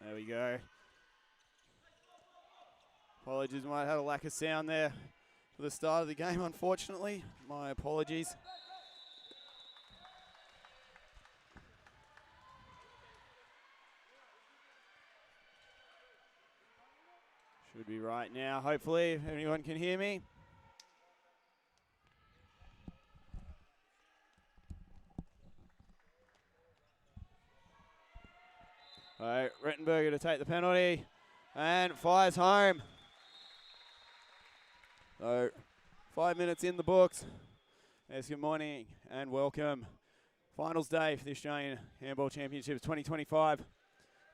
There we go. Apologies, might have had a lack of sound there for the start of the game, unfortunately. My apologies. Should be right now, hopefully, if anyone can hear me. All right, Rettenberger to take the penalty and fires home. So 5 minutes in the books. Yes, good morning and welcome. Finals day for the Australian Handball Championships 2025.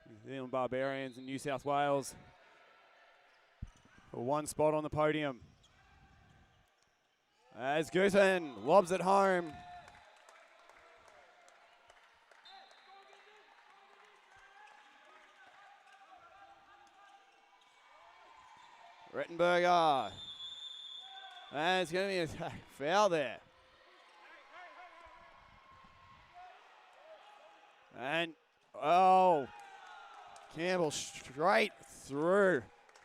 New Zealand Barbarians and New South Wales for one spot on the podium. As Goosen lobs it home. Rettenberger. And it's going to be a foul there. And, oh, Campbell straight through.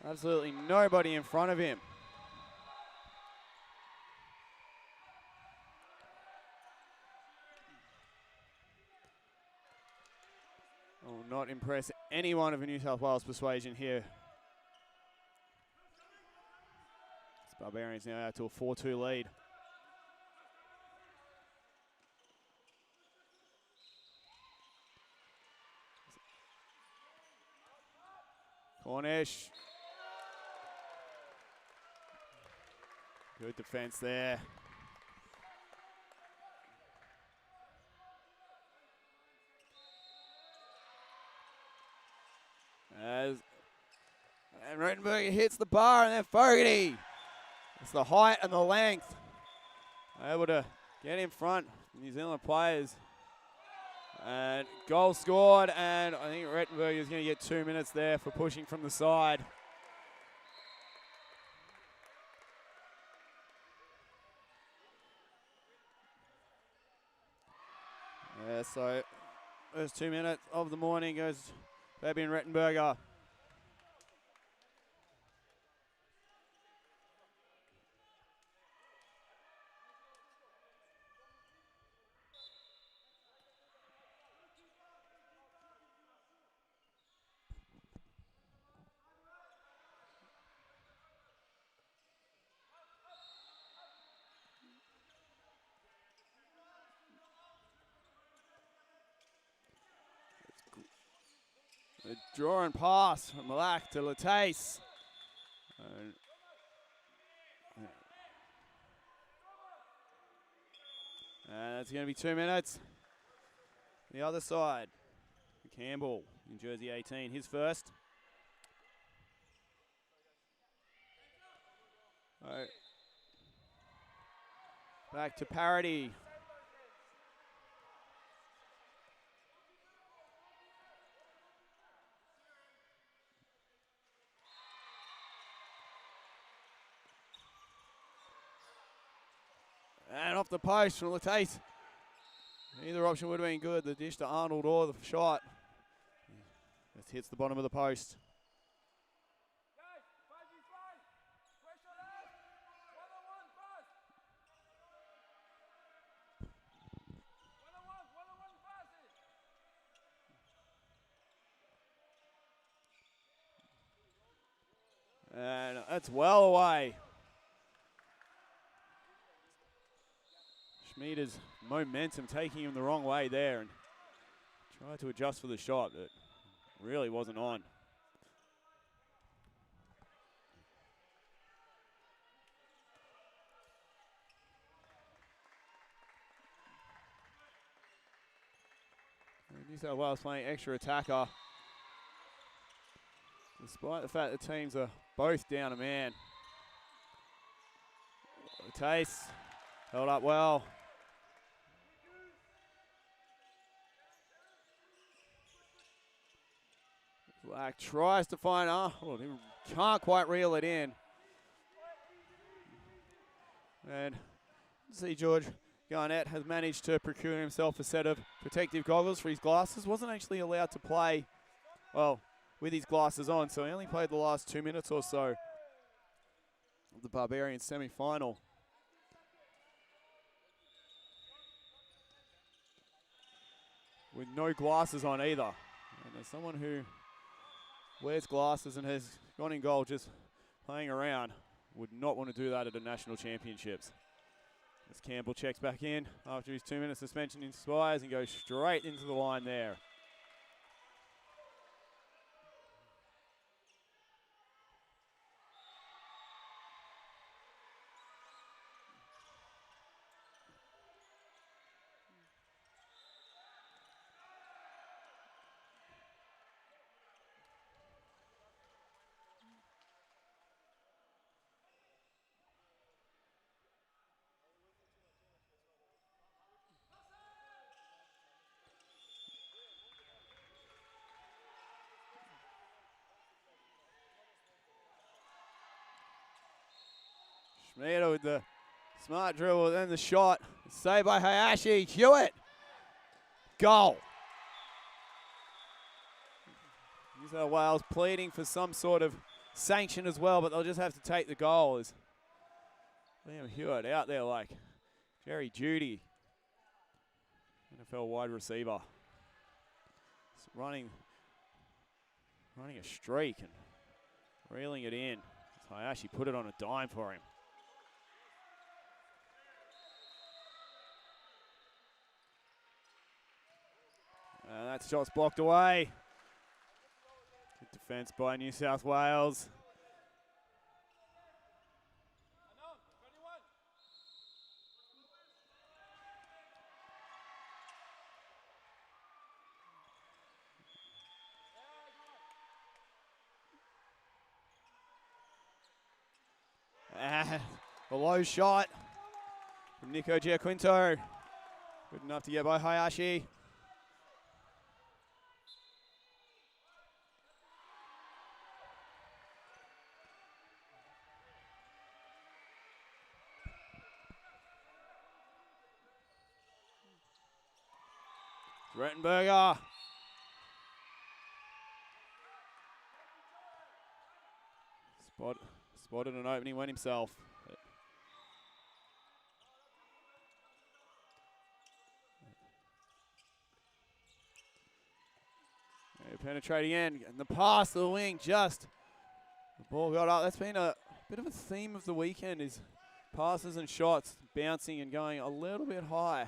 Absolutely nobody in front of him. Will not impress anyone of a New South Wales persuasion here. Barbarians now out to a 4-2 lead. Cornish. Good defense there. And Rettenberger hits the bar, and then Fogarty. It's the height and the length. Able to get in front, New Zealand players. And goal scored, and I think Rettenberger is going to get 2 minutes there for pushing from the side. Yeah, so first 2 minutes of the morning goes Fabian Rettenberger. The draw and pass from Malak to Latace. And it's going to be 2 minutes. The other side, Campbell in jersey 18, his first. Right. Back to parity. And off the post from Latace. Either option would have been good, the dish to Arnold or the shot. Just hits the bottom of the post. And that's well away. Schmieda's momentum taking him the wrong way there, and tried to adjust for the shot, but really wasn't on. And New South Wales playing extra attacker, despite the fact the teams are both down a man. Tace held up well. Black tries to find, he can't quite reel it in. And see George Garnett has managed to procure himself a set of protective goggles for his glasses. Wasn't actually allowed to play, well, with his glasses on, so he only played the last 2 minutes or so of the Barbarians semi-final. With no glasses on either. And as someone who wears glasses and has gone in goal just playing around, would not want to do that at the national championships. As Campbell checks back in after his 2 minute suspension expires and goes straight into the line there. Schmieder with the smart dribble, then the shot. Saved by Hayashi. Hewitt. Goal. New South Wales pleading for some sort of sanction as well, but they'll just have to take the goal. As Liam Hewitt out there like Jerry Jeudy, NFL wide receiver. Just running a streak and reeling it in. Hayashi put it on a dime for him. And that shot's blocked away. Good defense by New South Wales. And a low shot from Nico Giaquinto. Good enough to get by Hayashi. Rettenberger. Spotted an opening, went himself. Penetrating in, and the pass to the wing, just the ball got up. That's been a bit of a theme of the weekend, is passes and shots bouncing and going a little bit high.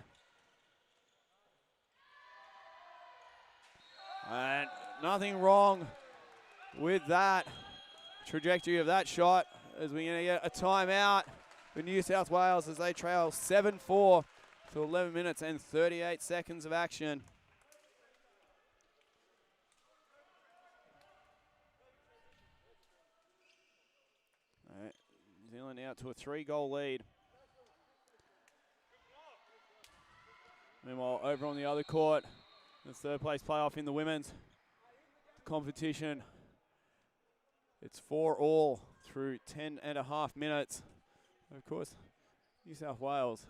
And nothing wrong with that trajectory of that shot, as we're going to get a timeout for New South Wales as they trail 7-4 to 11 minutes and 38 seconds of action. All right, New Zealand out to a 3-goal lead. Meanwhile, over on the other court, the third place playoff in the women's competition. It's 4-all through 10.5 minutes. Of course, New South Wales,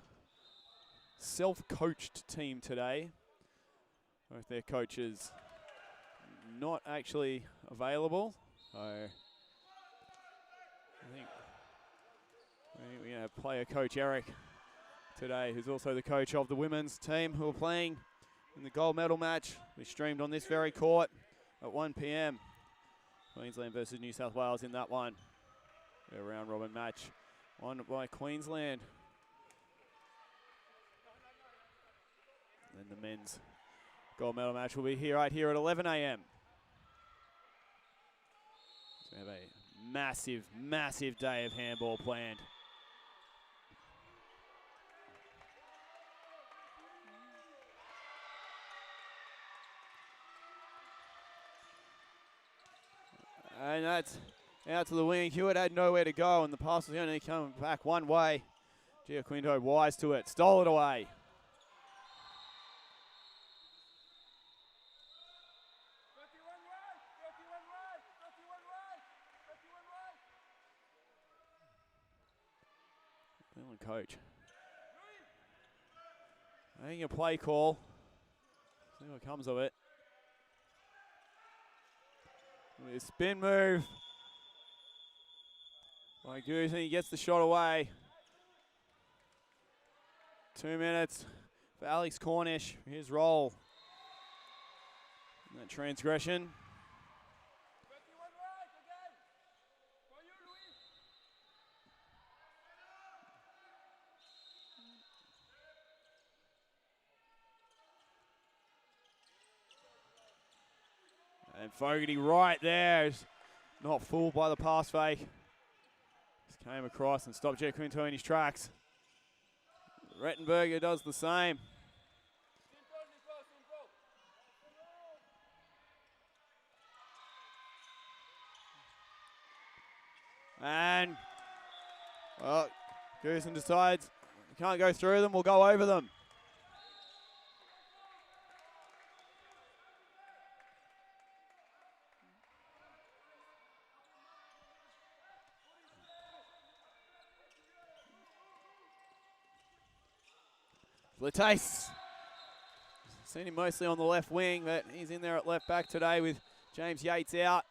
self-coached team today. Both their coaches not actually available. So I think we're going to have player coach Eric today, who's also the coach of the women's team, who are playing in the gold medal match. We streamed on this very court at 1 p.m. Queensland versus New South Wales in that one. A round robin match won by Queensland. Then the men's gold medal match will be here right here at 11 a.m. So we have a massive, massive day of handball planned. And that's out to the wing. Hewitt had nowhere to go, and the pass was only coming back one way. Giaquinto wise to it, stole it away. Cleveland coach. I think a play call. See what comes of it. With a spin move. By Goose, and he gets the shot away. 2 minutes for Alex Cornish, his role. That transgression. And Fogarty right there is not fooled by the pass fake. Just came across and stopped Jet Quinto in his tracks. Rettenberger does the same. And, well, Goosen decides we can't go through them, we'll go over them. Latase. Seen him mostly on the left wing, but he's in there at left back today with James Yates out.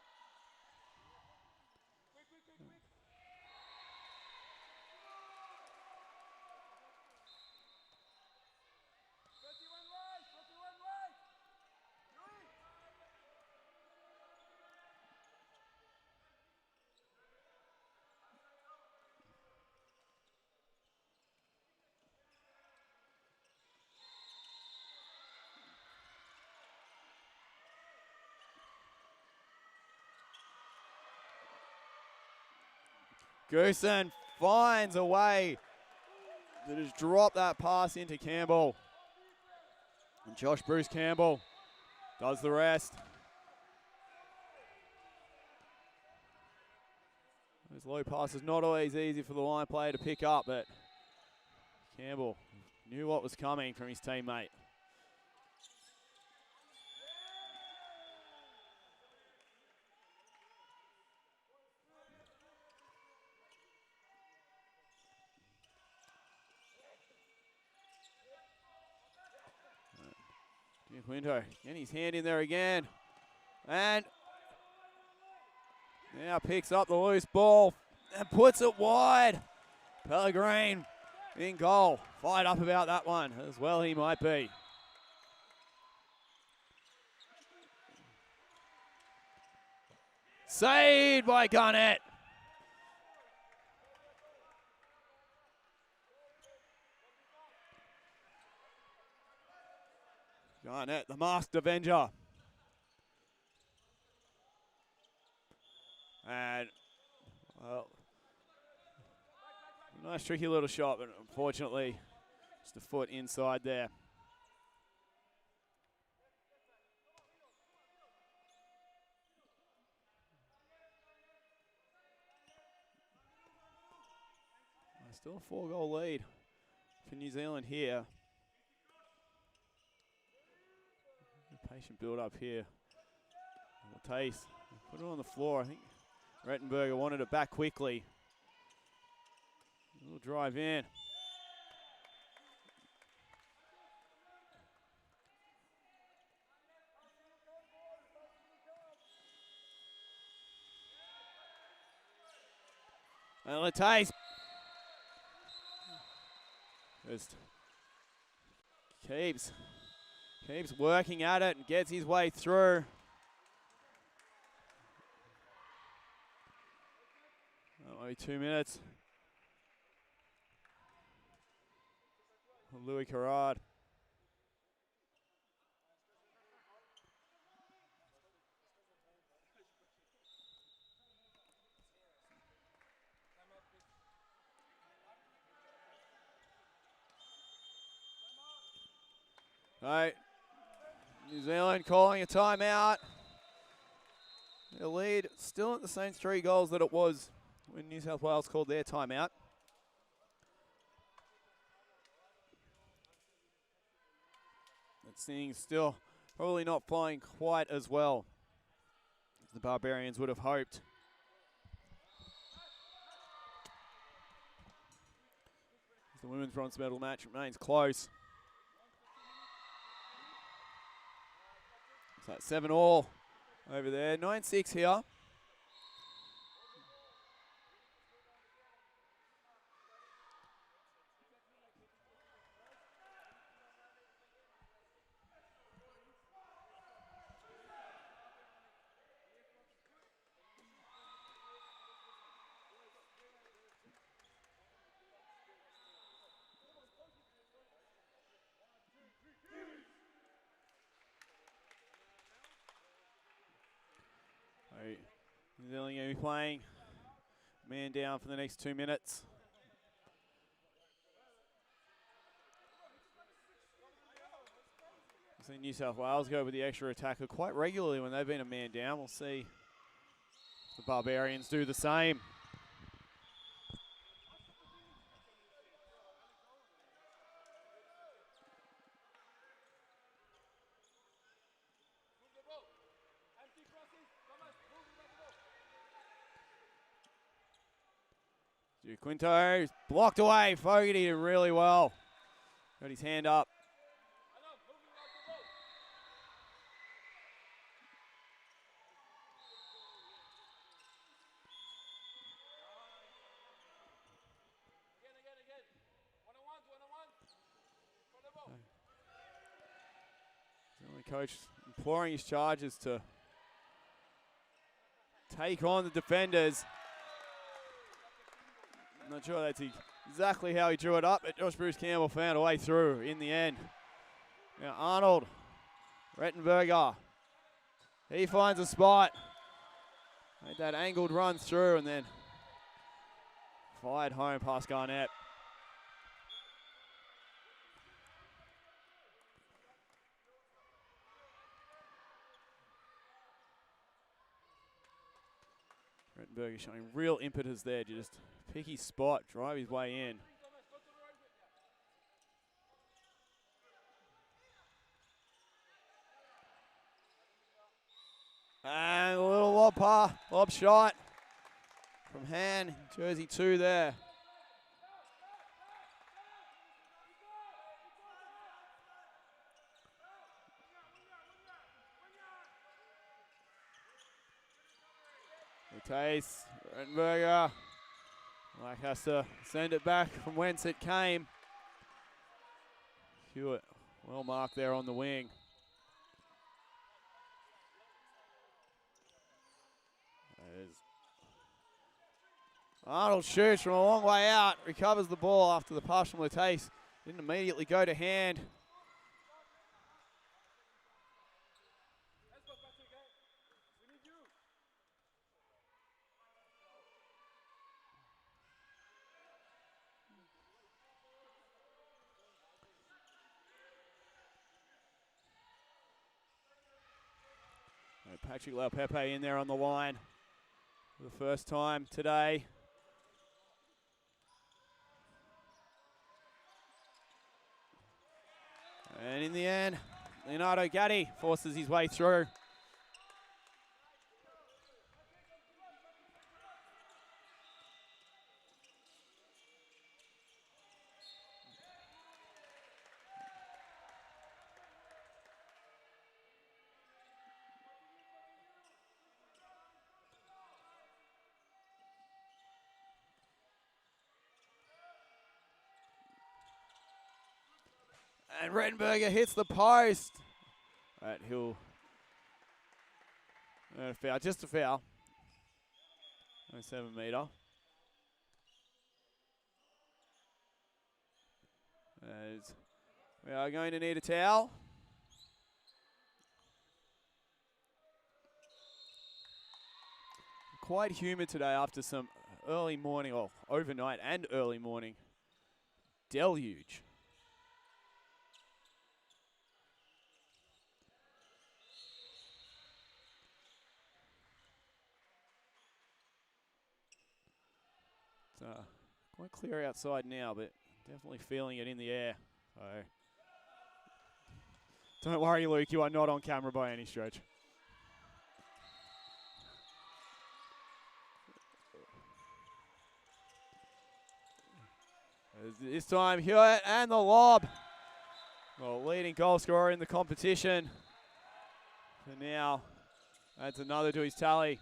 Goosen finds a way to just drop that pass into Campbell. And Josh Bruce Campbell does the rest. Those low passes not always easy for the line player to pick up, but Campbell knew what was coming from his teammate. Quinto getting his hand in there again. And now picks up the loose ball and puts it wide. Pellegrin in goal. Fired up about that one, as well he might be. Saved by Garnett. Garnett, the masked Avenger. And, well, nice tricky little shot, but unfortunately, just a foot inside there. Still a 4-goal lead for New Zealand here. Patient build up here. Taste. Put it on the floor. I think Rettenberger wanted it back quickly. A little drive in. And Latase just keeps working at it and gets his way through. Only 2 minutes. Louis Carrard. All right, New Zealand calling a timeout. The lead still at the same 3 goals that it was when New South Wales called their timeout. That thing still probably not flying quite as well as the Barbarians would have hoped. The women's bronze medal match remains close. It's like 7-all over there. 9-6 here. New Zealand going to be playing man down for the next 2 minutes. I've seen New South Wales go with the extra attacker quite regularly when they've been a man down. We'll see if the Barbarians do the same. Quinto blocked away. Fogarty did really well. Got his hand up. The coach imploring his charges to take on the defenders. I'm not sure that's exactly how he drew it up, but Josh Bruce Campbell found a way through in the end. Now Arnold Rettenberger, he finds a spot. Made that angled run through and then fired home past Garnett. Rettenberger showing real impetus there, just pick his spot, drive his way in. And a little lob shot from Han, jersey 2 there. Taste, Rettenberger. Mike has to send it back from whence it came. Hewitt, well marked there on the wing. Arnold shoots from a long way out, recovers the ball after the pass from Latase. Didn't immediately go to hand. Patrick Laupepe in there on the line for the first time today. And in the end, Leonardo Gatti forces his way through. And Rettenberger hits the post. Right, he'll foul, just a foul. 7 metre. As we are going to need a towel. Quite humid today after some early morning, or overnight and early morning deluge. Quite clear outside now, but definitely feeling it in the air. So don't worry, Luke, you are not on camera by any stretch. This time, Hewitt and the lob. Well, leading goal scorer in the competition for now. Adds another to his tally.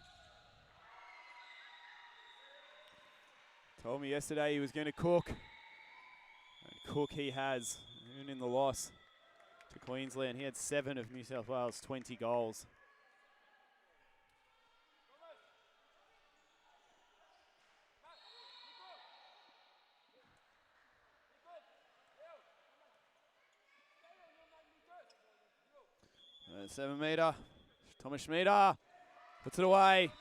Told me yesterday he was going to cook. And cook he has, even in the loss to Queensland. He had 7 of New South Wales' 20 goals. And 7 metre. Thomas Schmieder puts it away.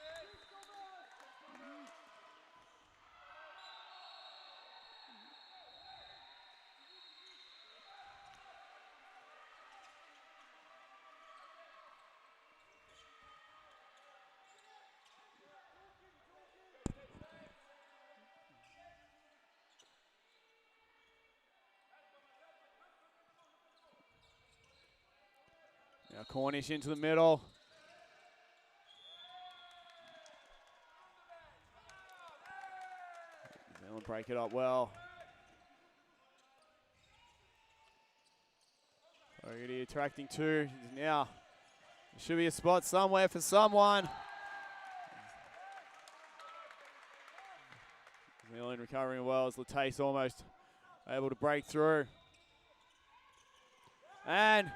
Now Cornish into the middle. They'll break it up well. Fogarty attracting 2. Now, there should be a spot somewhere for someone. New Zealand recovering well as Latase almost able to break through. And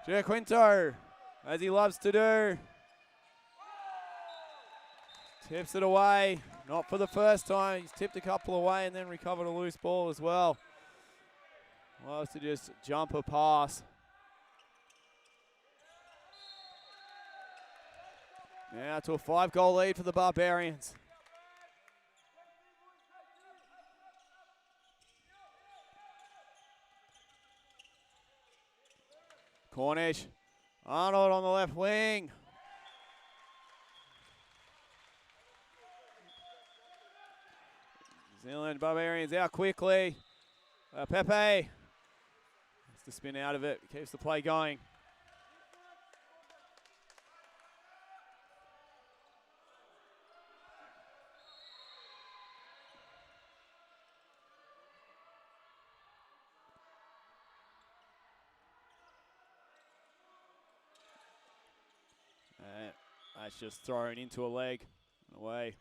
Giaquinto, as he loves to do, tips it away. Not for the first time. He's tipped a couple away and then recovered a loose ball as well. Loves to just jump a pass. Now to a 5-goal lead for the Barbarians. Cornish, Arnold on the left wing. New Zealand Barbarians out quickly. Pepe has to spin out of it, keeps the play going. That's just thrown into a leg and away.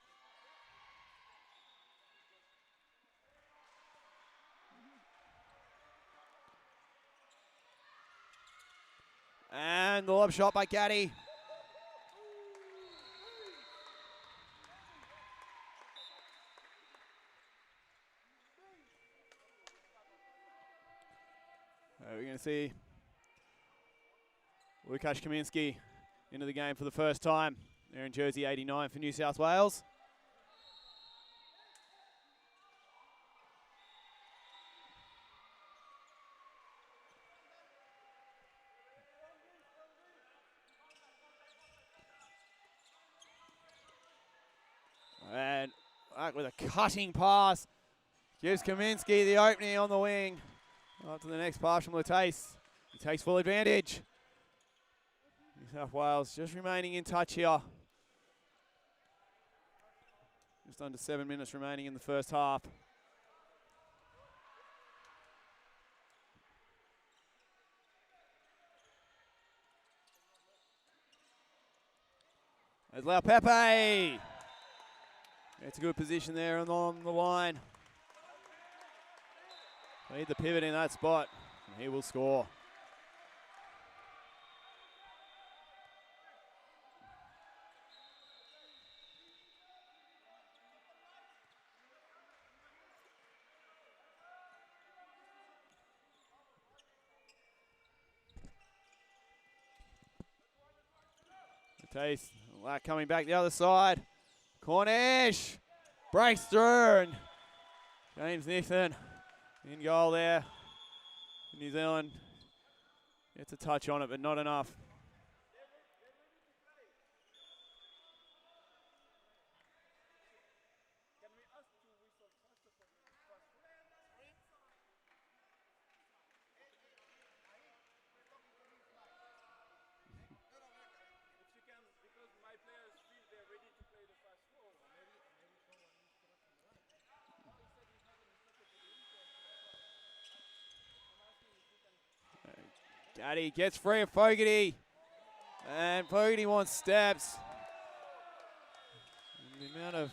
And the lob shot by Gaddy. We're going to see Lukasz Kaminski into the game for the first time. They're in jersey 89 for New South Wales. And back with a cutting pass. Gives Kaminski the opening on the wing. On to the next pass from Latase. He takes full advantage. New South Wales just remaining in touch here. Just under 7 minutes remaining in the first half. There's Lau Pepe. It's a good position there on the line. Need the pivot in that spot, and he will score. Taste, coming back the other side. Cornish breaks through, and James Nixon in goal there. New Zealand gets a touch on it, but not enough. Gaddy gets free of Fogarty. And Fogarty wants steps. And the amount of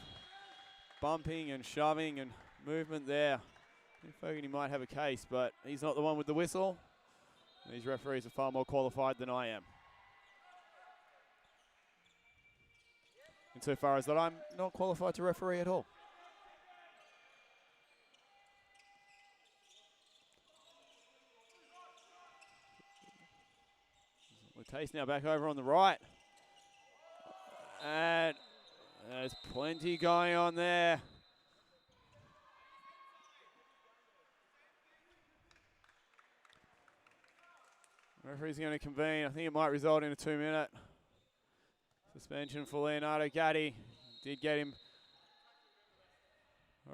bumping and shoving and movement there. I think Fogarty might have a case, but he's not the one with the whistle. These referees are far more qualified than I am. Insofar as that I'm not qualified to referee at all. Taste now back over on the right. And there's plenty going on there. Referee's going to convene. I think it might result in a 2-minute suspension for Leonardo Gatti. Did get him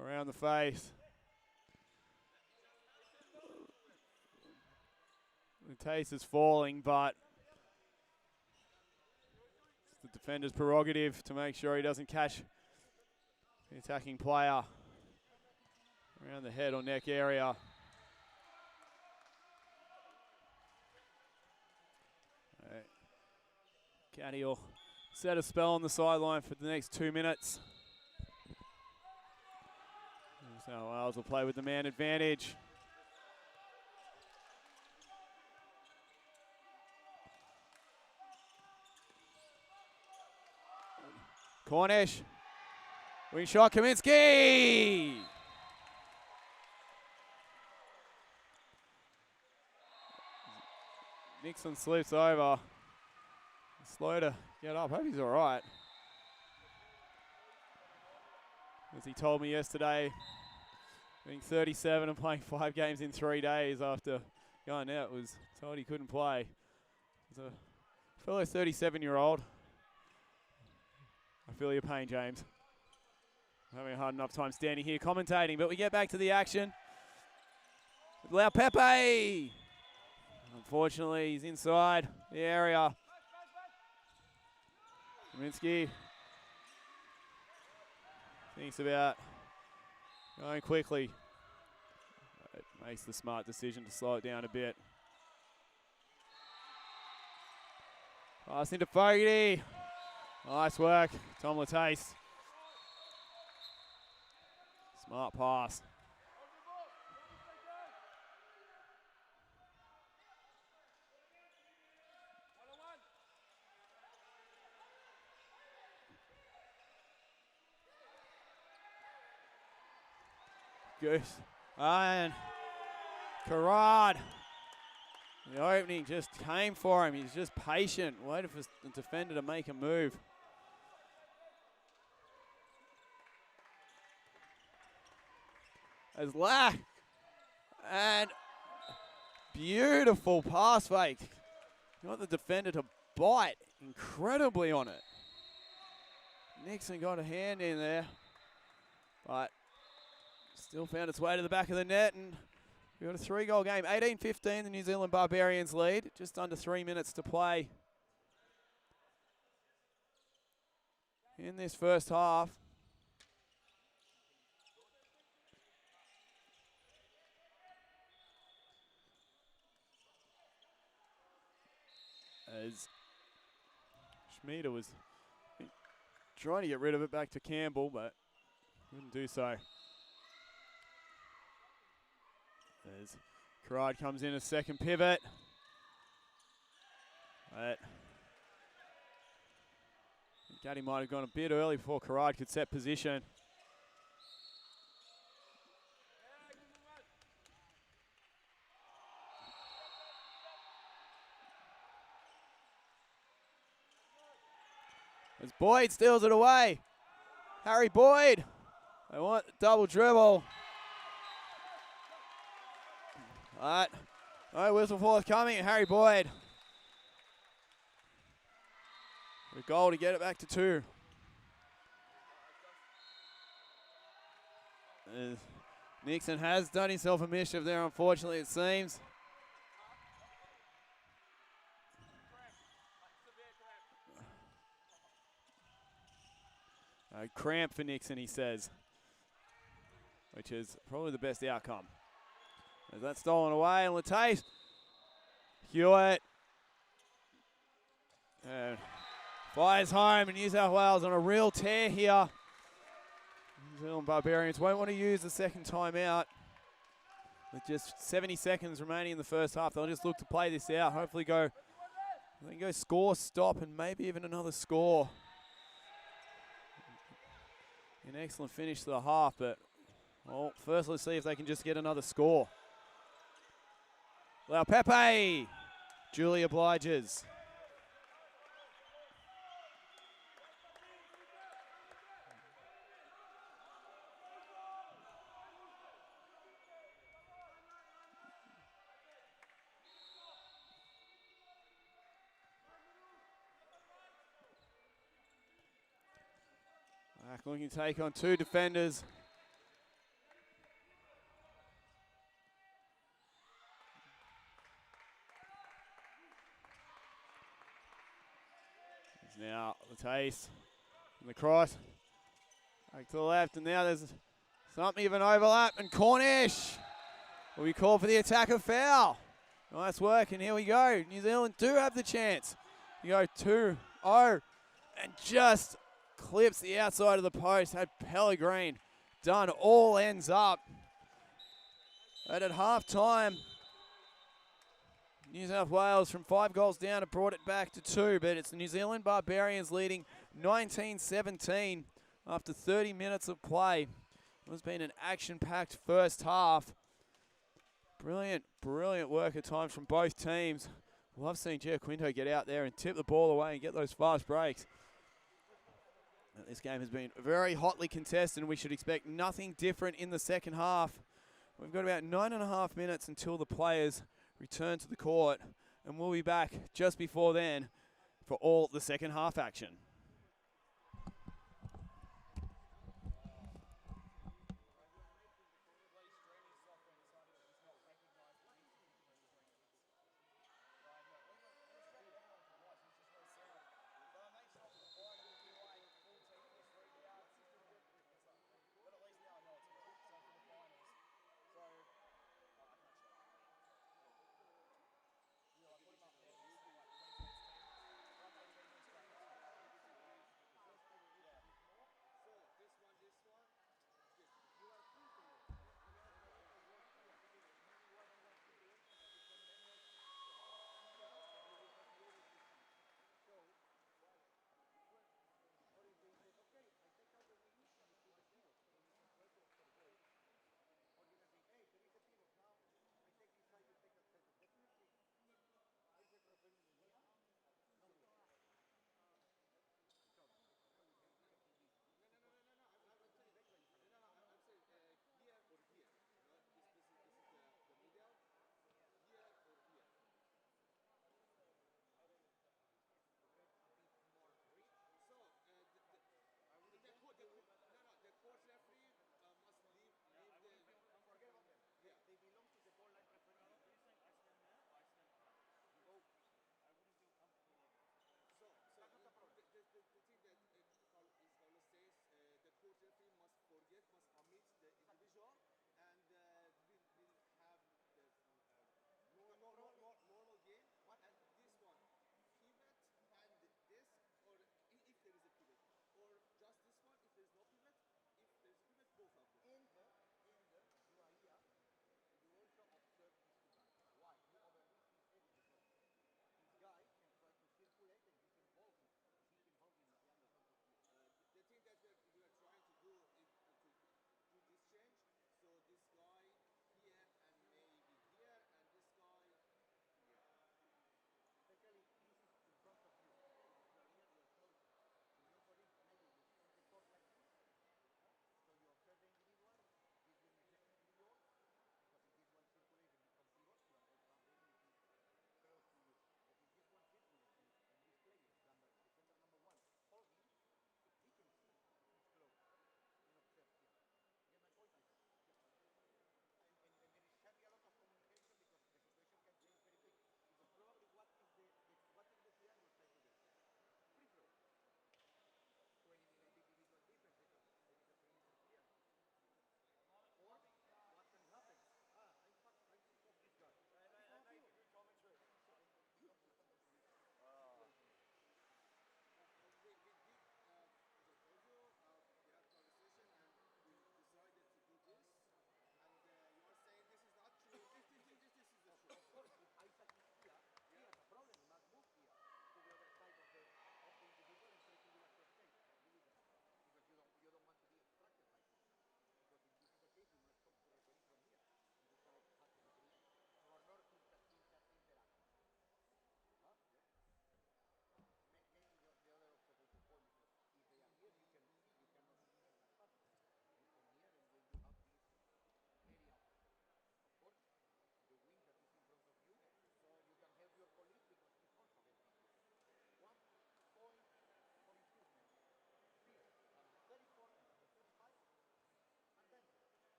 around the face. The taste is falling, but it's the defender's prerogative to make sure he doesn't catch the attacking player around the head or neck area. Gatti will set a spell on the sideline for the next 2 minutes. So Wales will play with the man advantage. Cornish. Wing shot, Kaminsky! Nixon slips over. Slow to get up. Hope he's all right. As he told me yesterday, being 37 and playing 5 games in 3 days after going out, was told he couldn't play. As a fellow 37-year-old, I feel your pain, James. I'm having a hard enough time standing here commentating, but we get back to the action. Lau Pepe! Unfortunately, he's inside the area. Kaminsky thinks about going quickly. It makes the smart decision to slow it down a bit. Pass into Fogarty. Nice work, Tom Latase. Smart pass. Goose. And Karad. The opening just came for him. He's just patient, waiting for the defender to make a move. As Lack. And beautiful pass fake. You want the defender to bite incredibly on it. Nixon got a hand in there, but still found its way to the back of the net, and we've got a 3-goal game. 18-15, the New Zealand Barbarians lead. Just under 3 minutes to play in this first half. As Schmieder was trying to get rid of it back to Campbell, but couldn't do so. As Karad comes in a second pivot. But Gatti might have gone a bit early before Karad could set position. As Boyd steals it away. Harry Boyd. They want double dribble. Alright, no whistle forthcoming. Harry Boyd. A goal to get it back to 2. Nixon has done himself a mischief there, unfortunately, it seems. Cramp for Nixon, he says, which is probably the best outcome. As that's stolen away, and Latase, Hewitt And flies home, and New South Wales on a real tear here. New Zealand Barbarians won't want to use the second time out. With just 70 seconds remaining in the first half, they'll just look to play this out. Hopefully go score, stop, and maybe even another score. An excellent finish to the half, but well, first let's see if they can just get another score. Lau Pepe, Julie obliges. Back looking to take on two defenders. It's now Latase and the cross. Back to the left, and now there's something of an overlap, and Cornish will be called for the attack of foul. Nice work, and here we go. New Zealand do have the chance. You go 2-0, and just clips the outside of the post. Had Pellegrin done all ends up. But at halftime, New South Wales from 5 goals down have brought it back to 2, but it's the New Zealand Barbarians leading 19-17 after 30 minutes of play. It's been an action-packed first half. Brilliant work at times from both teams. Love seeing Gio Quinto get out there and tip the ball away and get those fast breaks. This game has been very hotly contested, and we should expect nothing different in the second half. We've got about 9.5 minutes until the players return to the court, and we'll be back just before then for all the second half action.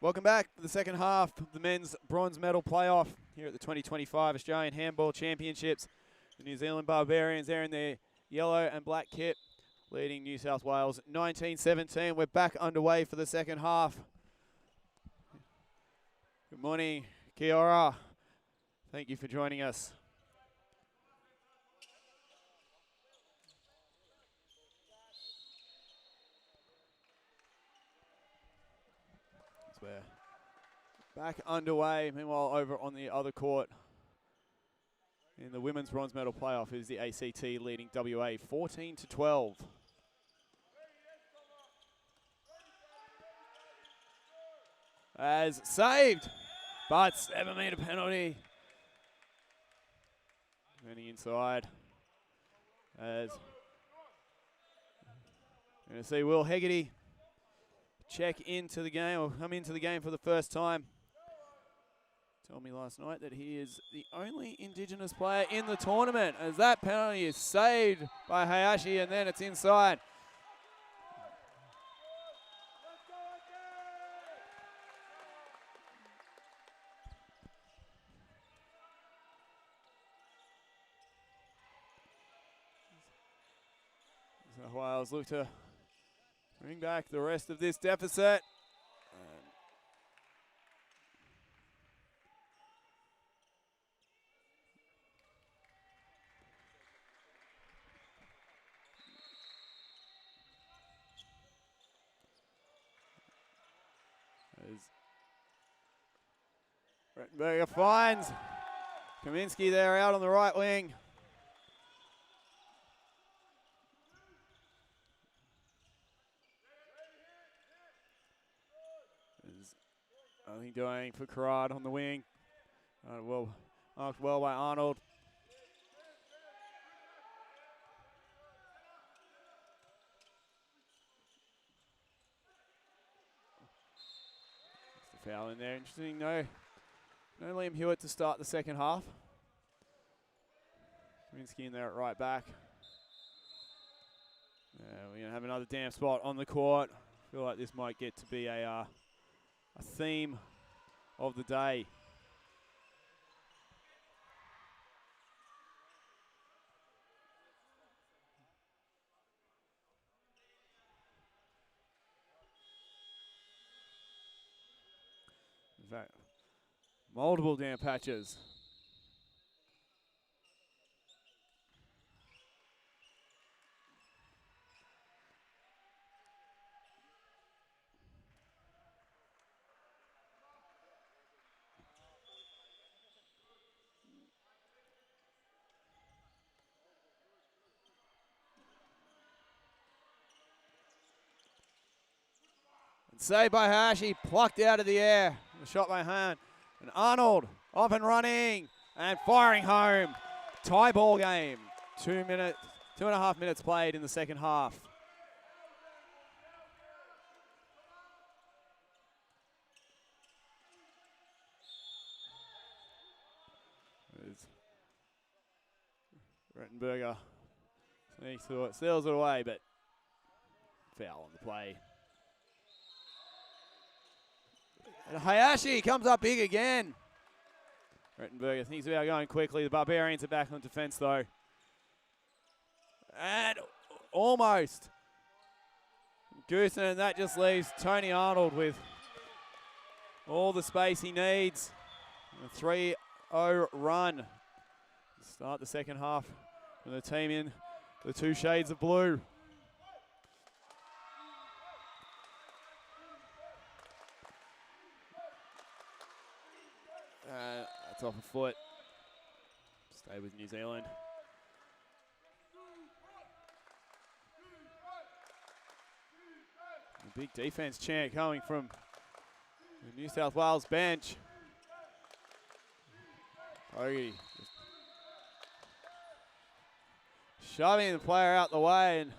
Welcome back to the second half of the men's bronze medal playoff here at the 2025 Australian Handball Championships. The New Zealand Barbarians there in their yellow and black kit, leading New South Wales 19-17. We're back underway for the second half. Good morning, kia ora. Thank you for joining us. We're back underway. Meanwhile, over on the other court in the women's bronze medal playoff is the ACT leading WA 14-12. As saved, but 7-meter penalty. Turning inside. As we're going to see Will Hegarty check into the game, or come into the game for the first time. Told me last night that he is the only Indigenous player in the tournament, as that penalty is saved by Hayashi, and then it's inside. So Wales look to bring back the rest of this deficit. Rettenberger finds Kaminsky there out on the right wing. Nothing doing for Carrad on the wing. Well, marked well by Arnold. Just a foul in there. Interesting. No Liam Hewitt to start the second half. Kaminsky in there at right back. We're going to have another damp spot on the court. I feel like this might get to be a theme of the day. In fact, multiple damp patches. Saved by Hayashi, plucked out of the air. The shot by hand. And Arnold off and running and firing home. Tie ball game. 2.5 minutes played in the second half. Rettenberger sneaks through it, steals it away, but foul on the play. And Hayashi comes up big again. Rettenberger thinks about going quickly. The Barbarians are back on defense though. And almost. Goosen, and that just leaves Tony Arnold with all the space he needs. A 3-0 run. Start the second half with the team in the two shades of blue. That's off a foot. Stay with New Zealand. A big defense chant coming from the New South Wales bench. Hoagie shoving the player out the way, and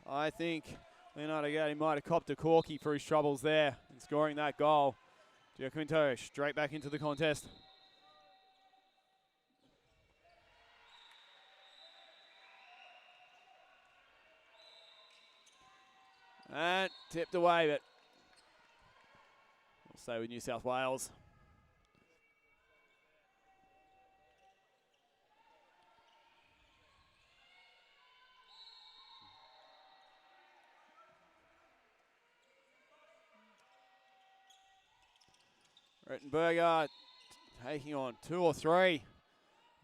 I think Leonardo Gatti might have copped a corky for his troubles there in scoring that goal. Giaquinto straight back into the contest. And tipped away, but stay with New South Wales. Rettenberger taking on 2 or 3.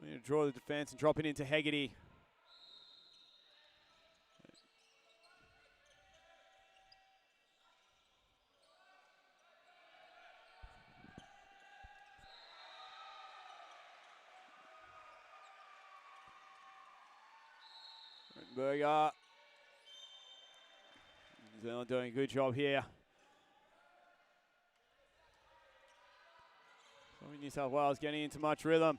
We're going to draw the defence and drop it into Hegarty. Rettenberger. New Zealand doing a good job here. New South Wales getting into much rhythm.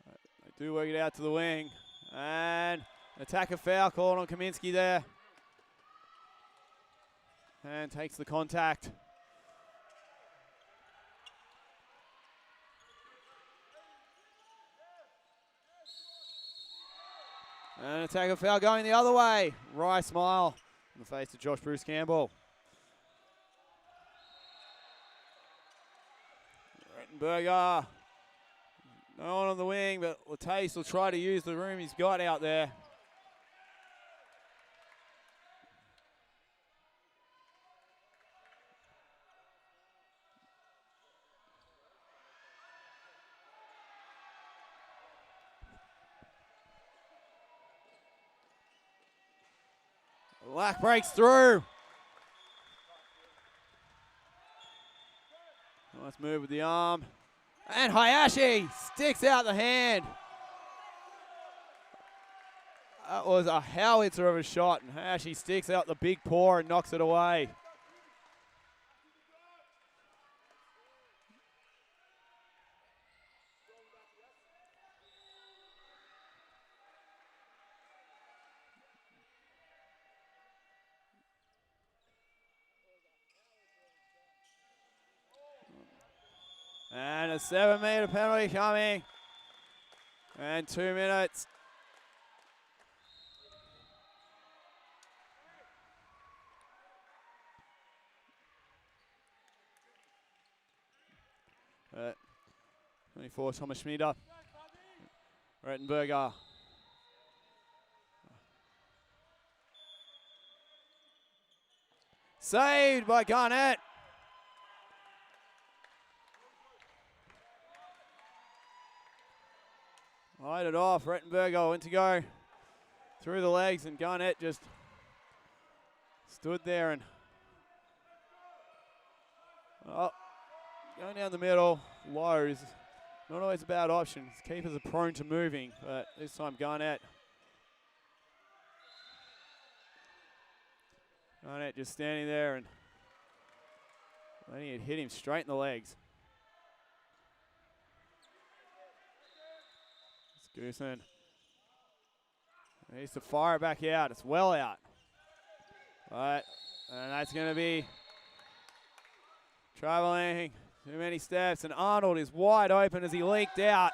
They do work it out to the wing. And attacker foul called on Kaminsky there. And takes the contact. And attacker foul going the other way. Wry smile on the face of Josh Bruce Campbell. Rettenberger. No one on the wing, but Latase will try to use the room he's got out there. Lack breaks through. Nice move with the arm. And Hayashi sticks out the hand. That was a howitzer of a shot, and Hayashi sticks out the big paw and knocks it away. And a 7-meter penalty coming. And 2 minutes. . 24, Thomas Schmieder. Rettenberger. Saved by Garnett. Light it off. Rettenberger went to go through the legs, and Garnett just stood there and going down the middle. Low is not always a bad option. Keepers are prone to moving, but this time Garnett just standing there and letting it hit him straight in the legs. Goosen needs to fire it back out. It's well out. But, and that's going to be traveling too many steps. And Arnold is wide open as he leaked out.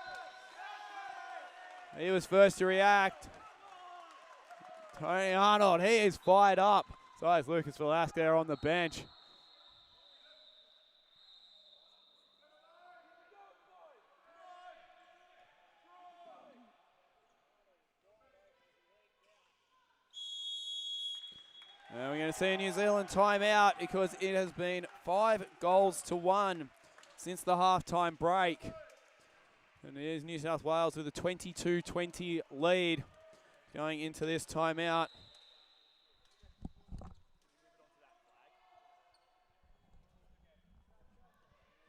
He was first to react. Tony Arnold, he is fired up. So is Lucas Velasquez on the bench. And we're going to see a New Zealand timeout because it has been 5-1 since the halftime break. And it is New South Wales with a 22-20 lead going into this timeout.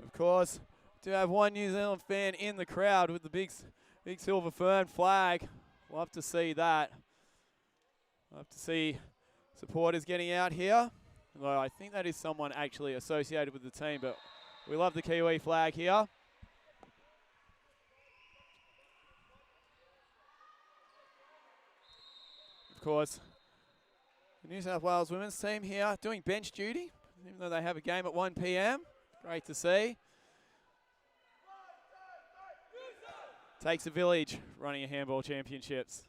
Of course, we do have one New Zealand fan in the crowd with the big silver fern flag. Love to see that. Love to see supporters getting out here. Although I think that is someone actually associated with the team, but we love the Kiwi flag here. Of course, the New South Wales women's team here doing bench duty, even though they have a game at 1 p.m. Great to see. Takes a village running a handball championships.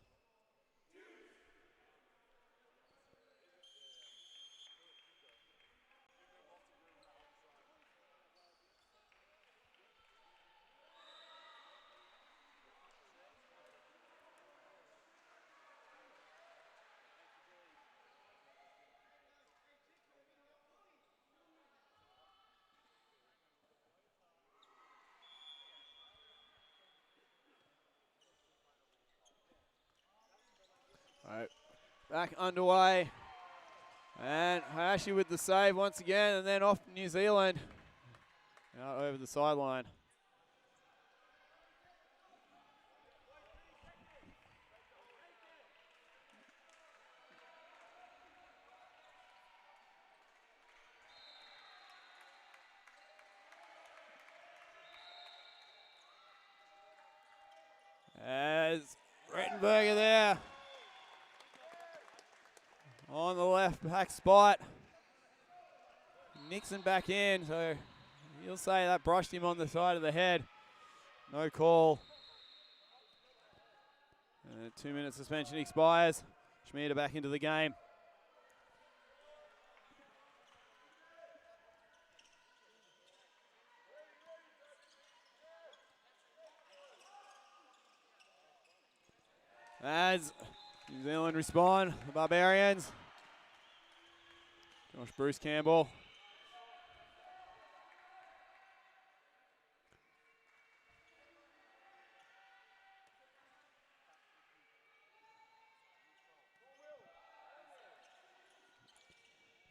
Right, back underway. And Hayashi with the save once again, and then off New Zealand. Out over the sideline. As Rettenberger there on the left back spot. Nixon back in, so he'll say that brushed him on the side of the head. No call. 2-minute suspension expires. Schmieder back into the game. As New Zealand respond, the Barbarians. Josh Bruce Campbell.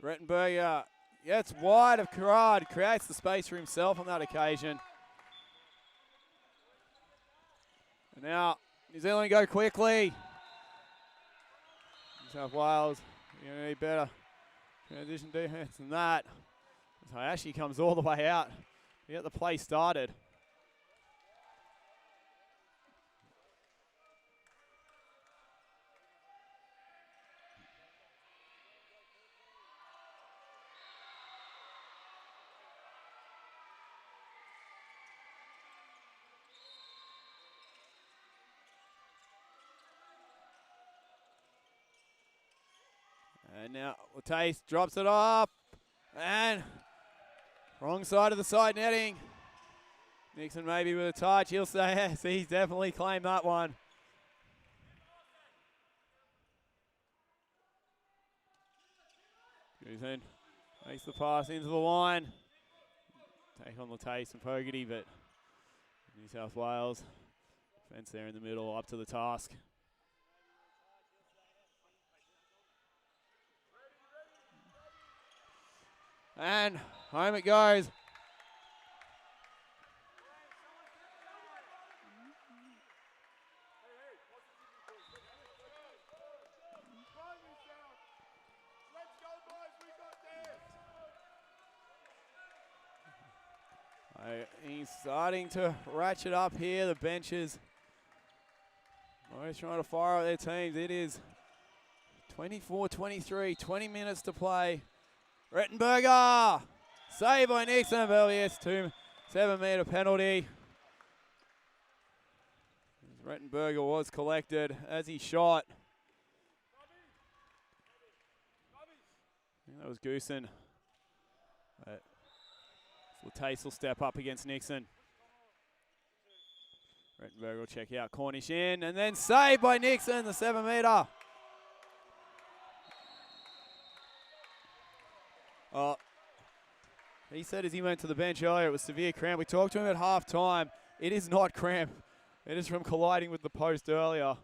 Rettenberger gets wide of Carrard, creates the space for himself on that occasion. And now New Zealand go quickly. New South Wales, you're going to need better transition defense than that. So Hayashi comes all the way out to get the play started. And now Latase drops it up. And wrong side of the side netting. Nixon maybe with a touch. He'll say yes, he's definitely claimed that one. Goes in, makes the pass into the line. Take on Latase and Fogarty, but New South Wales defense there in the middle, up to the task. And home it goes. He's starting to ratchet up here. The benches always trying to fire at their teams. It is 24-23, 20 minutes to play. Rettenberger, save by Nixon, Bellius, 7-meter penalty. Rettenberger was collected as he shot. I think that was Goosen. Latase will step up against Nixon. Rettenberger will check out Cornish in, and then saved by Nixon, the 7-meter. He said as he went to the bench earlier, it was severe cramp. We talked to him at halftime. It is not cramp. It is from colliding with the post earlier.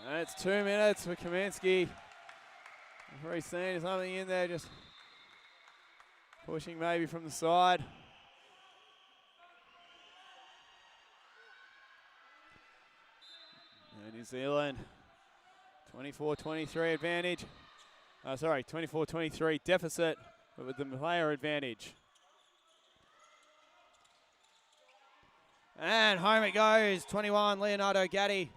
And it's 2 minutes for Kaminsky. I've already seen something in there, just pushing maybe from the side. And New Zealand, 24-23 advantage. 24-23 deficit, but with the player advantage. And home it goes, 21, Leonardo Gatti.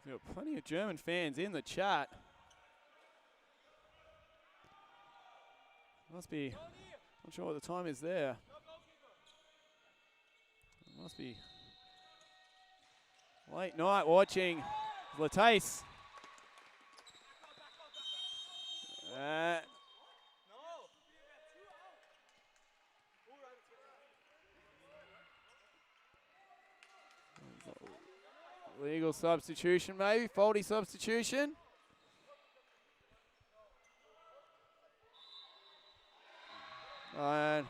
We've got plenty of German fans in the chat. Must be, not sure what the time is there. It must be late night watching. Latase. Legal substitution, maybe. Faulty substitution. And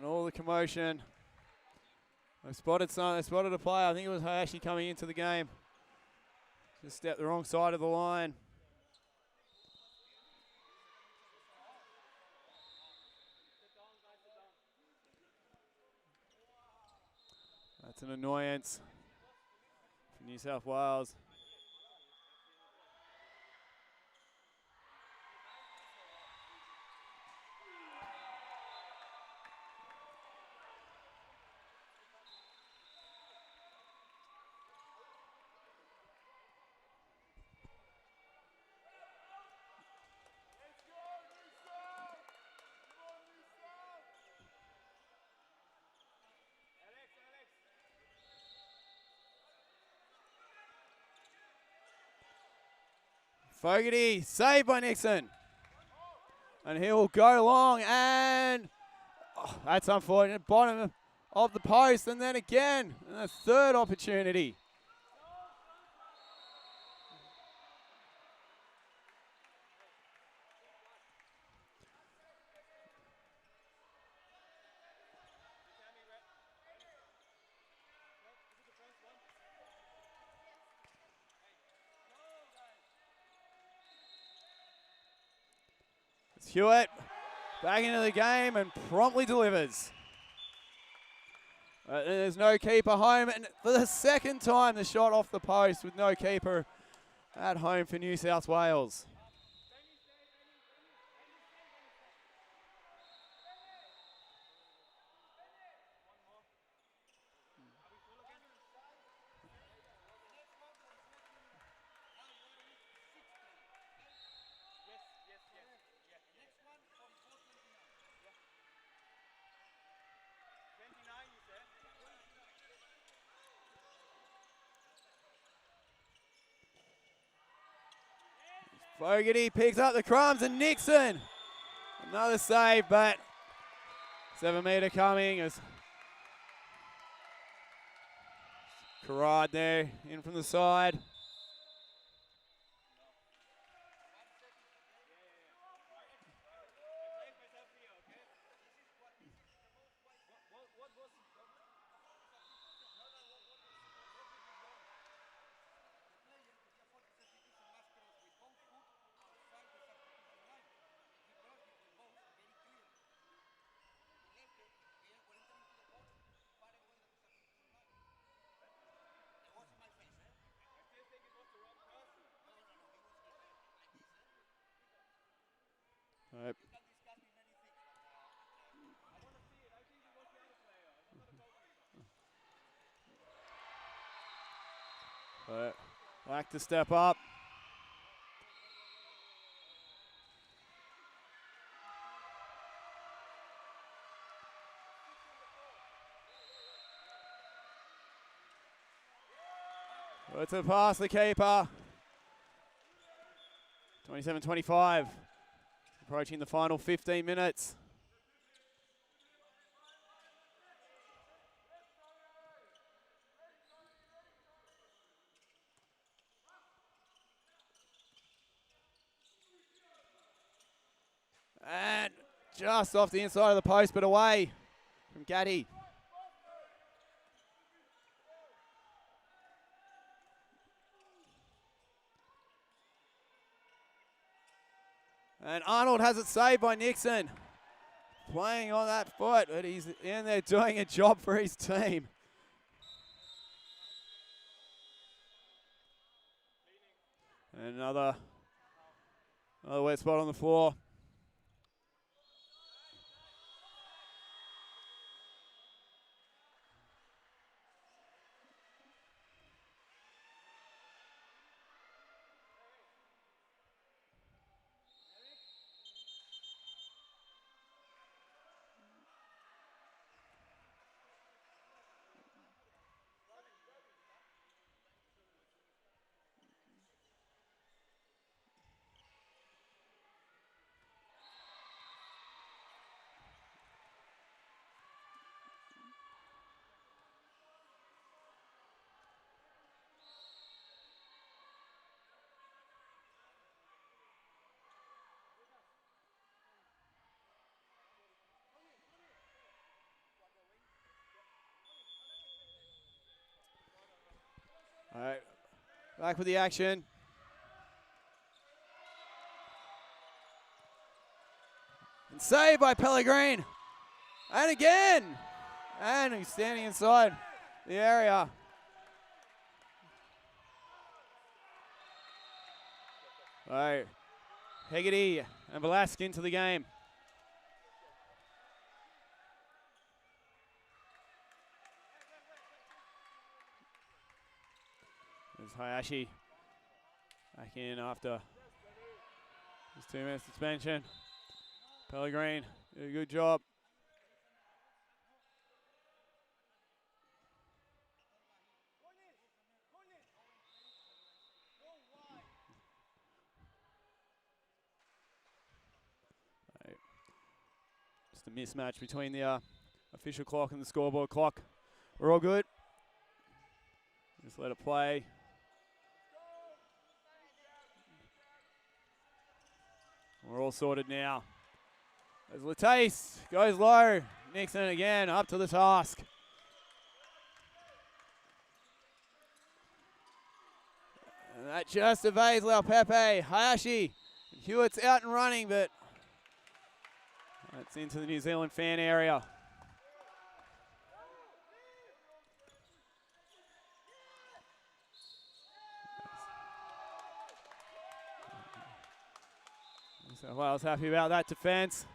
all the commotion. They spotted a player. I think it was Hayashi coming into the game. Just stepped the wrong side of the line. That's an annoyance for New South Wales. Fogarty, saved by Nixon. And he will go long, and that's unfortunate. Bottom of the post, and then again, and a third opportunity. Hewitt back into the game and promptly delivers. There's no keeper home, and for the second time, the shot off the post with no keeper at home for New South Wales. Fogarty picks up the crumbs, and Nixon, another save, but 7 metre coming as Carrad there in from the side. Like to step up. It's a pass the keeper. 27-25. Approaching the final 15 minutes. And just off the inside of the post, but away from Gaddy. And Arnold has it saved by Nixon. Playing on that foot, but he's in there doing a job for his team. And another wet spot on the floor. Back with the action. And saved by Pellegrin. And again. And he's standing inside the area. All right. Hegarty and Velasquez into the game. There's Hayashi back in after his 2-minute suspension. Pellegrin did a good job. Right. Just a mismatch between the official clock and the scoreboard clock. We're all good. Just let it play. We're all sorted now. As Latase goes low. Nixon again up to the task. And that just evades Lau Pepe. Hayashi. Hewitt's out and running, but that's into the New Zealand fan area. So Wales happy about that defense.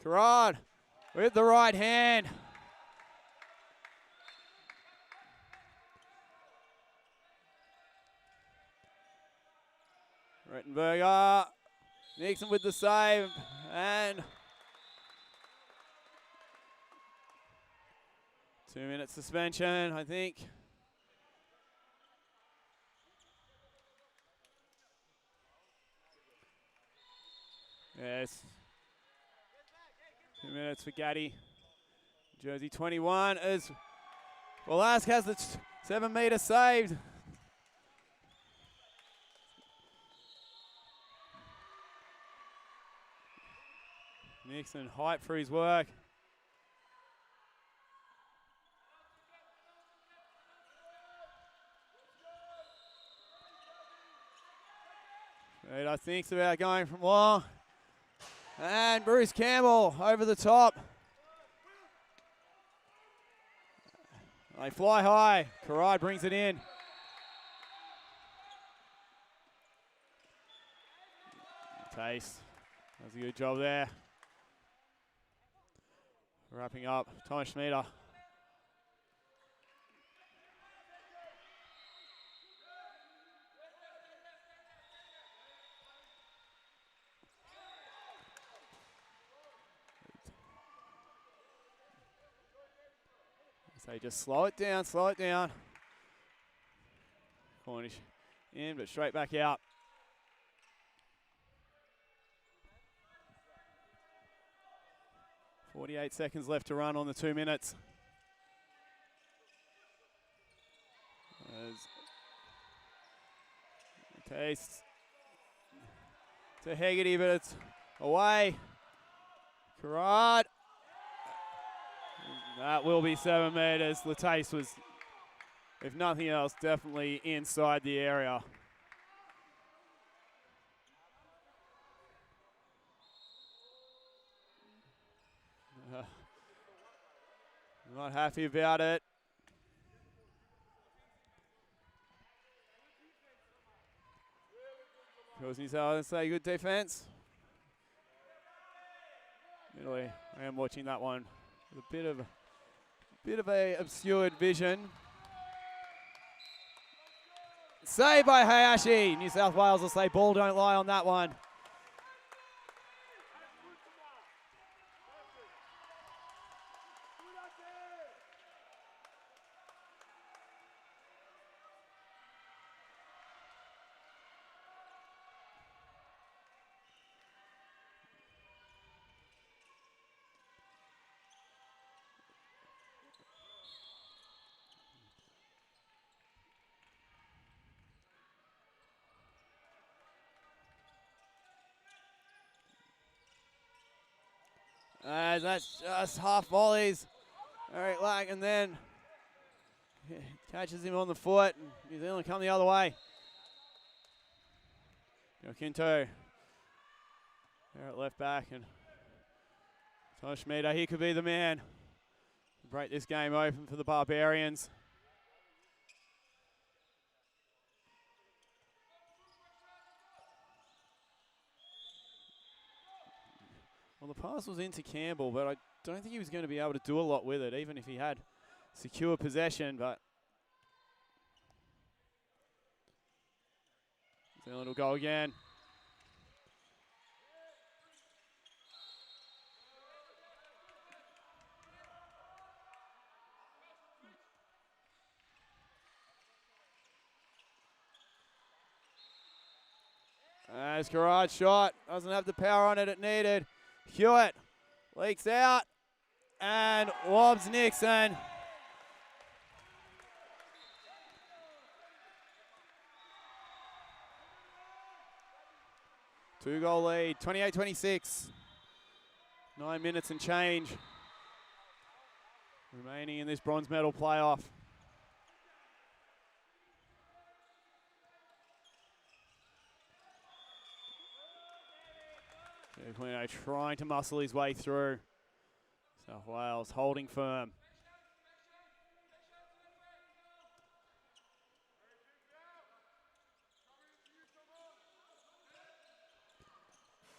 Carrad with the right hand. Rettenberger. Nixon with the save. And 2-minute suspension, I think. Yes. 2 minutes for Gaddy. Jersey 21 as Velasquez has the 7-meter saved. Nixon height for his work. I think it's about going from long. And Bruce Campbell over the top. They fly high. Karai brings it in. Taste does a good job there. Wrapping up, Thomas Schmieder. So just slow it down, slow it down. Cornish in, but straight back out. .48 seconds left to run on the 2 minutes. Taste to Hegarty, but it's away. Carrad. That will be 7 meters. Latase was, if nothing else, definitely inside the area. Not happy about it. Because New Zealand say good defense. Really, I am watching that one with a bit of a obscured vision. Saved by Hayashi. New South Wales will say ball don't lie on that one. That's just half volleys. Eric Lack, and then catches him on the foot. And New Zealand come the other way. Jokinto there at left back, and Tosh Schmieder, he could be the man to break this game open for the Barbarians. Well, the pass was into Campbell, but I don't think he was going to be able to do a lot with it, even if he had secure possession. But New Zealand will go again. As Gerard's shot doesn't have the power on it it needed. Hewitt leaks out and lobs Nixon. Two-goal lead, 28-26. 9 minutes and change remaining in this bronze medal playoff. Aquino trying to muscle his way through. South Wales holding firm.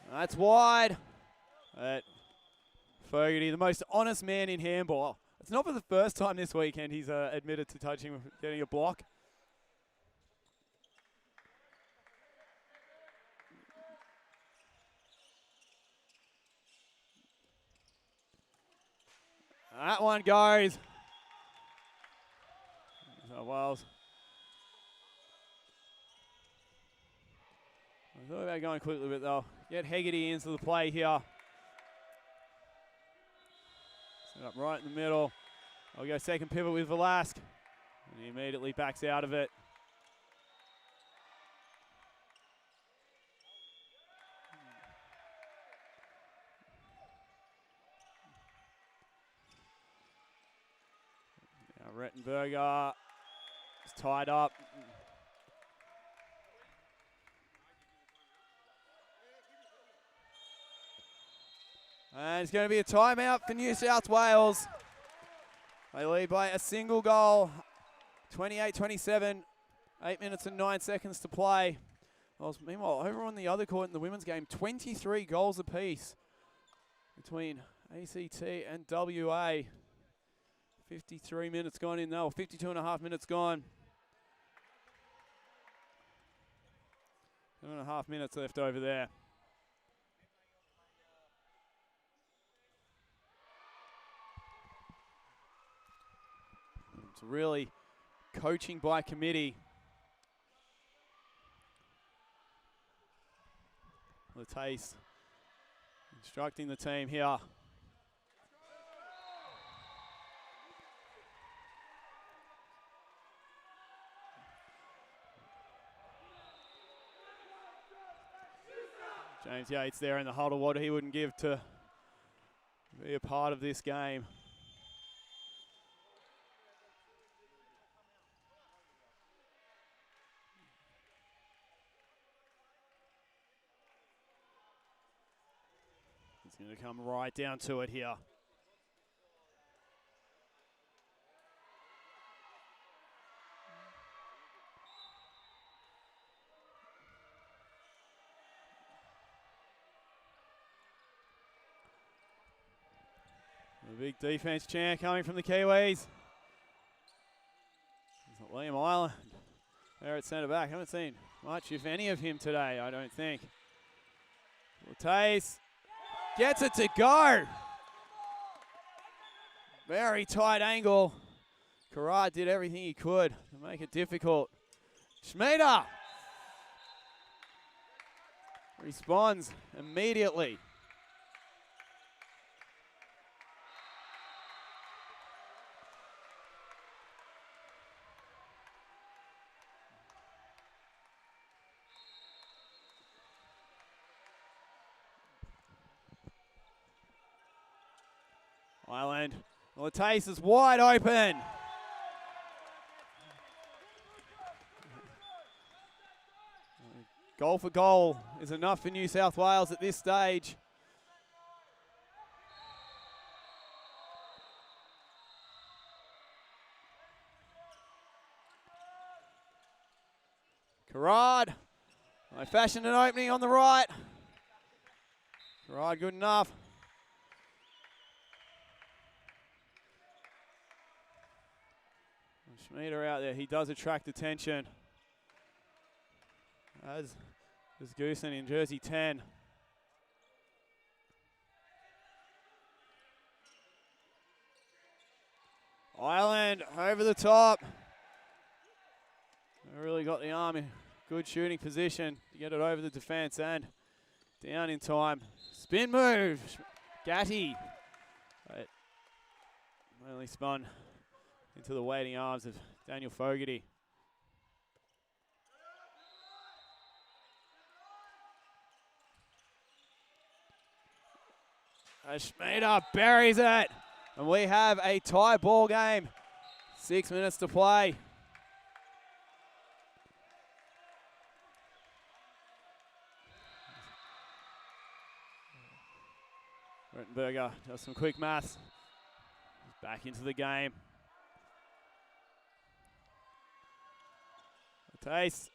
That's wide. Fogarty, the most honest man in handball. It's not for the first time this weekend he's admitted to touching, getting a block. That one goes. So Wales. I thought about going quickly, but they'll get Hegarty into the play here. Set up right in the middle. I'll go second pivot with Velasque. And he immediately backs out of it. Rettenberger is tied up. And it's going to be a timeout for New South Wales. They lead by a single goal, 28-27, 8 minutes and 9 seconds to play. Meanwhile, over on the other court in the women's game, 23 goals apiece between ACT and WA. 53 minutes gone in now, 52 and a half minutes gone. 7.5 minutes left over there. It's really coaching by committee. Latase instructing the team here. James Yates there in the huddle, what he wouldn't give to be a part of this game. It's going to come right down to it here. A big defense chant coming from the Kiwis. Liam Island there at centre back. Haven't seen much, if any, of him today, I don't think. Latase gets it to go. Very tight angle. Carrad did everything he could to make it difficult. Schmieder responds immediately. Island. Latase is wide open. Goal for goal is enough for New South Wales at this stage. Carrard. They fashioned an opening on the right. Carrard good enough. Schmieder out there. He does attract attention. As is Goosen in jersey 10. Island over the top. They really got the arm in good shooting position to get it over the defense and down in time. Spin move. Gatty. But only spun into the waiting arms of Daniel Fogarty. Schmieder buries it. And we have a tie ball game. 6 minutes to play. Rittenberger does some quick maths. Back into the game. Taste.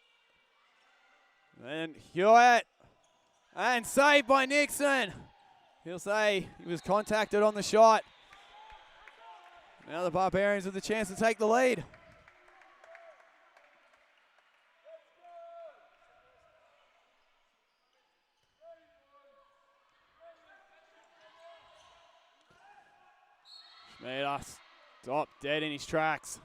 Then Hewitt. And saved by Nixon. He'll say he was contacted on the shot. Now the Barbarians with the chance to take the lead. Schmieder stopped dead in his tracks.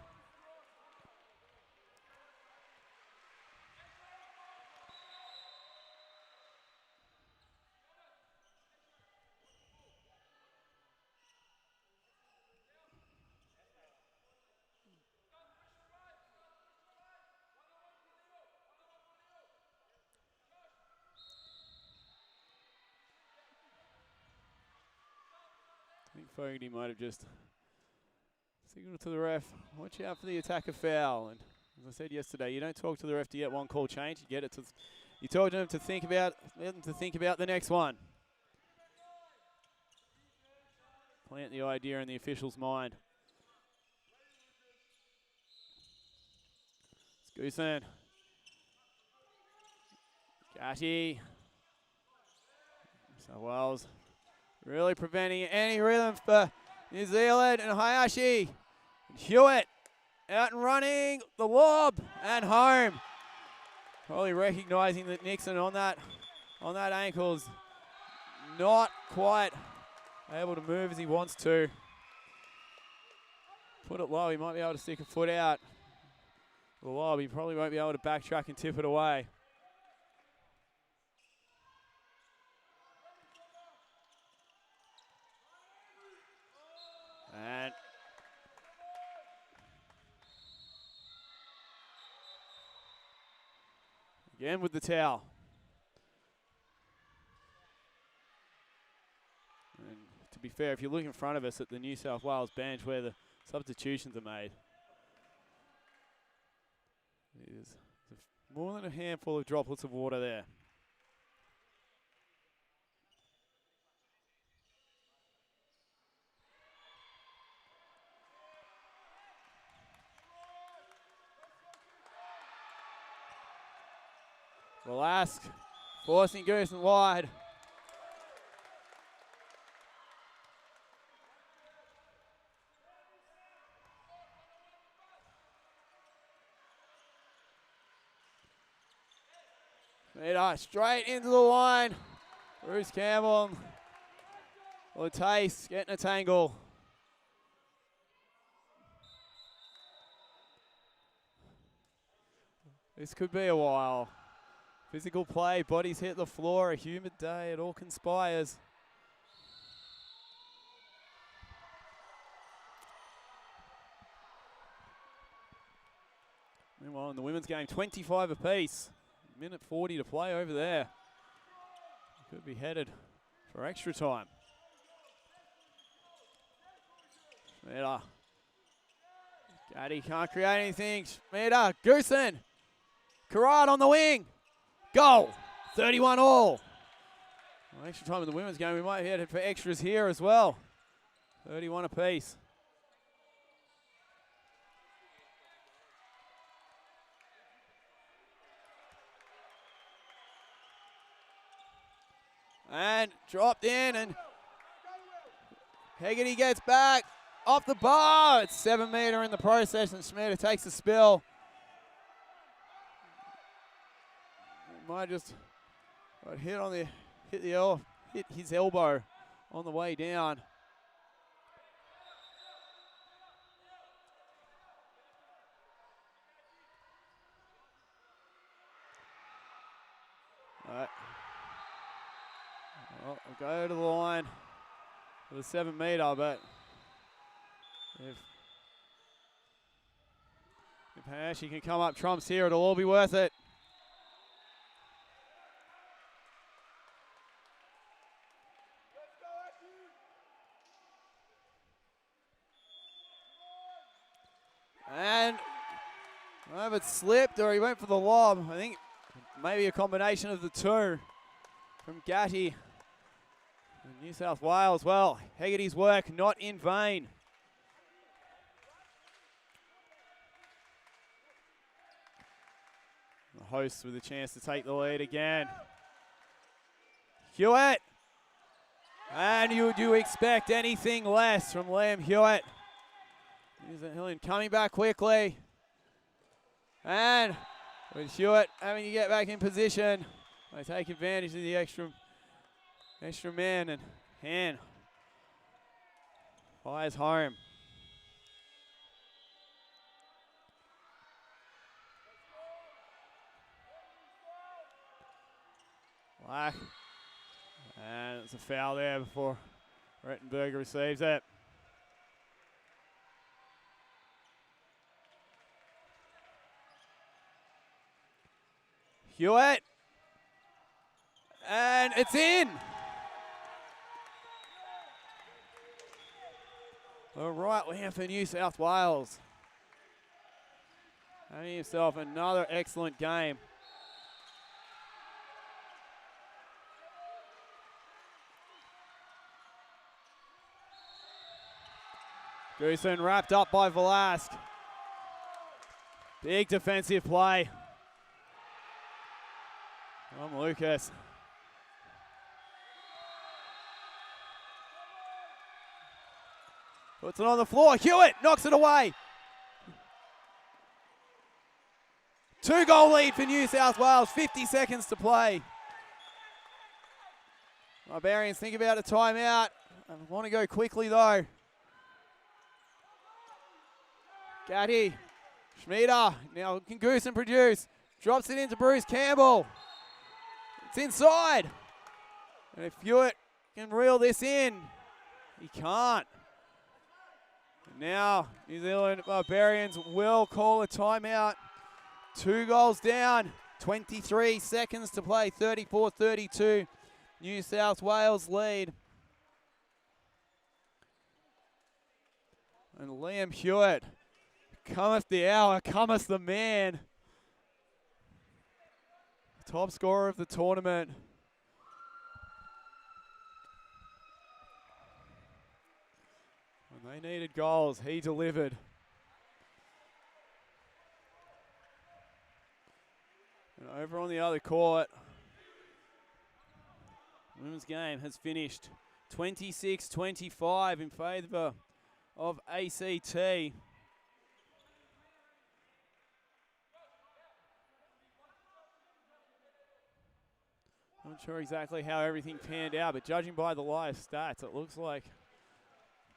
I think Fogarty might have just signaled to the ref, watch out for the attacker foul. And as I said yesterday, you don't talk to the ref to get one call change. You get it to, you talk to them to think about, let them to think about the next one. Plant the idea in the official's mind. It's Goosen. Gatty. So Wells really preventing any rhythm for New Zealand, and Hayashi. And Hewitt out and running, the lob, and home. Probably recognizing that Nixon on that ankle's not quite able to move as he wants to. Put it low, he might be able to stick a foot out. The lob, he probably won't be able to backtrack and tip it away. And again with the towel. And to be fair, if you look in front of us at the New South Wales bench where the substitutions are made, there's more than a handful of droplets of water there. Velasque forcing Goosen wide. Straight into the line. Bruce Campbell. Latase getting a tangle. This could be a while. Physical play, bodies hit the floor, a humid day, it all conspires. Meanwhile, in the women's game, 25 apiece. Minute 40 to play over there. Could be headed for extra time. Schmieder. Gaddy can't create anything. Schmieder, Goosen. Carrad on the wing. Goal. 31 all. Well, extra time in the women's game. We might be headed for extras here as well. 31 apiece. And dropped in, and Hegarty gets back off the bar. It's 7 metre in the process, and Schmieder takes a spill. Might just hit his elbow on the way down. Well, we'll go to the line for the 7 metre, but if Hayashi can come up trumps here, it'll all be worth it. And I don't know if it slipped or he went for the lob. I think maybe a combination of the two from Gatty. New South Wales, well, Hegarty's work not in vain. The hosts with a chance to take the lead again. Hewitt. And you do expect anything less from Liam Hewitt. New Zealand coming back quickly. And with Hewitt having to get back in position, they take advantage of the extra man, and Han fires home. Black. And it's a foul there before Rettenberger receives it. Hewitt. And it's in. The right winger for New South Wales. Having himself another excellent game. Goosen wrapped up by Velasque. Big defensive play from Lucas. Puts it on the floor. Hewitt knocks it away. 2-goal lead for New South Wales. 50 seconds to play. Barbarians think about a timeout. I want to go quickly though. Gaddy. Schmieder. Now can Goosen produce. Drops it into Bruce Campbell. It's inside. And if Hewitt can reel this in, he can't. Now, New Zealand Barbarians will call a timeout. 2 goals down, 23 seconds to play, 34-32. New South Wales lead. And Liam Hewitt, cometh the hour, cometh the man. Top scorer of the tournament. When they needed goals, he delivered. And over on the other court, women's game has finished 26-25 in favour of ACT. Not sure exactly how everything panned out, but judging by the live stats, it looks like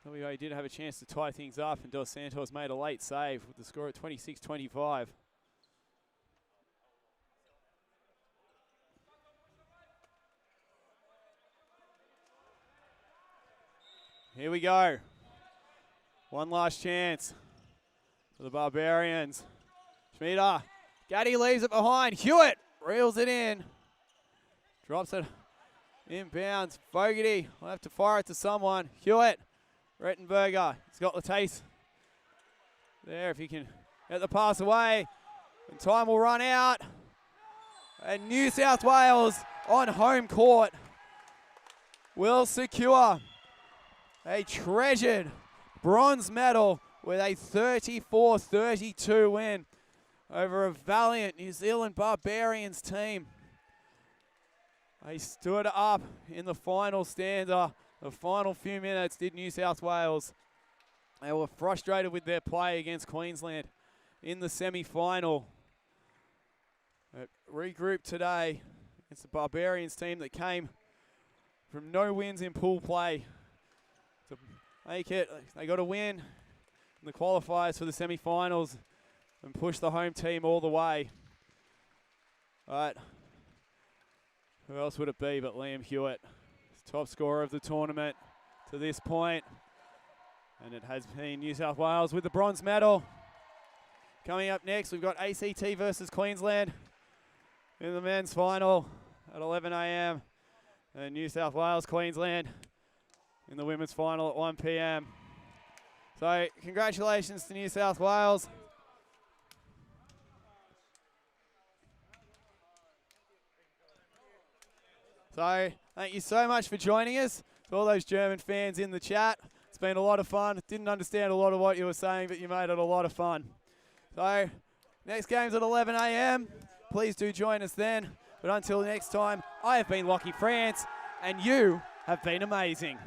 WA did have a chance to tie things up, and Dos Santos made a late save with the score at 26-25. Here we go. One last chance for the Barbarians. Schmieder. Gaddy leaves it behind. Hewitt reels it in. Drops it inbounds. Fogarty will have to fire it to someone. Hewitt Rettenberger, he's got the taste. There, if he can get the pass away. And time will run out. And New South Wales on home court will secure a treasured bronze medal with a 34-32 win over a valiant New Zealand Barbarians team. They stood up in the final stanza. The final few minutes did New South Wales. They were frustrated with their play against Queensland in the semi-final. Regrouped today against the Barbarians team that came from no wins in pool play to make it. They got a win in the qualifiers for the semi-finals and push the home team all the way. But who else would it be but Liam Hewitt, top scorer of the tournament to this point. And it has been New South Wales with the bronze medal. Coming up next, we've got ACT versus Queensland in the men's final at 11 a.m. and New South Wales, Queensland in the women's final at 1 p.m. So congratulations to New South Wales. So thank you so much for joining us. To all those German fans in the chat, it's been a lot of fun. Didn't understand a lot of what you were saying, but you made it a lot of fun. So next game's at 11 a.m. Please do join us then. But until next time, I have been Lockie France, and you have been amazing.